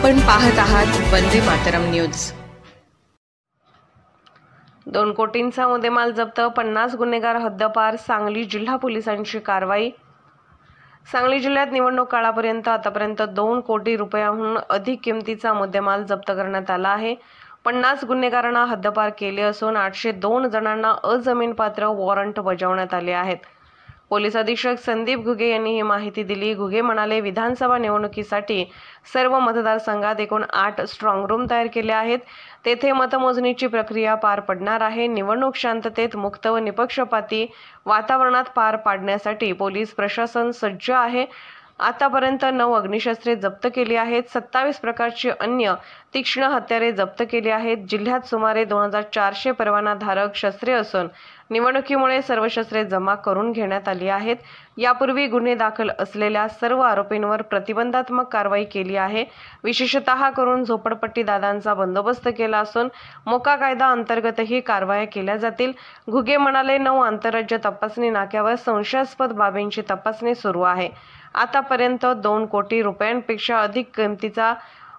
आपण पाहत आहात वंदे मातरम न्यूज। 2 कोटींचा मुद्देमाल जप्त, 50 गुन्हेगार हद्दपार, सांगली जिल्हा पोलिसांची कारवाई। सांगली जिल्ह्यात निवडणूक काळापर्यंत आतापर्यंत 2 कोटी रुपयांहून अधिक किमतीचा मुद्देमाल जप्त करण्यात आला आहे। 50 गुन्हेगारांना हद्दपार केले असून 802 जणांना अजामीनपात्र वॉरंट बजावण्यात आले आहेत। पोलीस अधीक्षक संदीप घुगे यांनी ही माहिती दिली। घुगे म्हणाले, विधानसभा निवडणुकीसाठी सर्व मतदारसंघात एकूण 8 स्ट्रॉंग रूम तयार केले आहेत। तेथे मतमोजणीची प्रक्रिया पार पडणार आहे। निवडणूक शांततेत, मुक्त व निपक्षपाती वातावरणात पार पाडण्यासाठी पोलीस प्रशासन सज्ज आहे। आतापर्यंत 9 अग्निशस्त्रे जप्त केली आहेत। 27 प्रकारची अन्य तीक्ष्ण हत्यारे जप्त केली आहेत। जिल्ह्यात सुमारे 2400 परवानाधारक शस्त्रे असून निवडणुकीमुळे सर्व शस्त्रे जमा करून घेण्यात आली आहेत। यापूर्वी गुन्हे दाखल असलेल्या सर्व आरोपींवर प्रतिबंधात्मक कारवाई केली आहे। विशेषतः करून झोपडपट्टी दादांचा बंदोबस्त केला असून मोका कायदा अंतर्गतही कारवाया केल्या जातील। घुगे म्हणाले, 9 आंतरराज्य तपासणी नाक्यावर संशयास्पद बाबींची तपासणी सुरू आहे। आतापर्यंत 2 कोटी रुपयांपेक्षा अधिक किमतीचा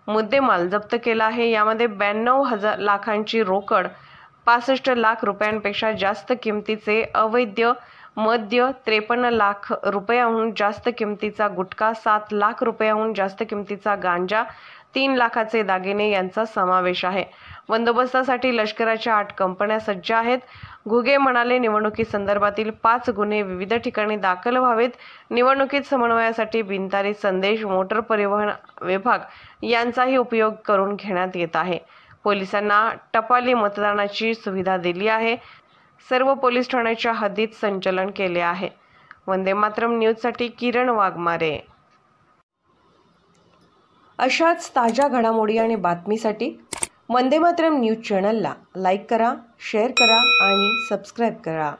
मुद्देमाल जप्त केला आहे। यामध्ये 92 लाखांची रोकड, 65 लाख रुपयांपेक्षा जास्त किमतीचे अवैध मद्य, 53 लाख रुपयांहून जास्त किमतीचा गुटखा, 7 लाख रुपयांहून जास्त किमतीचा गांजा, 3 लाखाचे दागिने यांचा समावेश आहे। बंदोबस्तासाठी लष्कराच्या 8 कंपन्या सज्ज आहेत। घुगे म्हणाले, निवडणुकीसंदर्भातील 5 गुन्हे विविध ठिकाणी दाखल व्हावेत। निवडणुकीत समन्वयासाठी बिनतारी संदेश, मोटर परिवहन विभाग यांचाही उपयोग करून घेण्यात येत आहे। पोलिसांना टपाली मतदानाची सुविधा दिली आहे। सर्व पोलीस ठाण्याच्या हद्दीत संचलन केले आहे। वंदे मातरम न्यूजसाठी किरण वाघमारे। अशाच ताज्या घडामोडी आणि बातमीसाठी वंदे मातरम न्यूज चॅनलला लाईक करा, शेअर करा आणि सबस्क्राईब करा।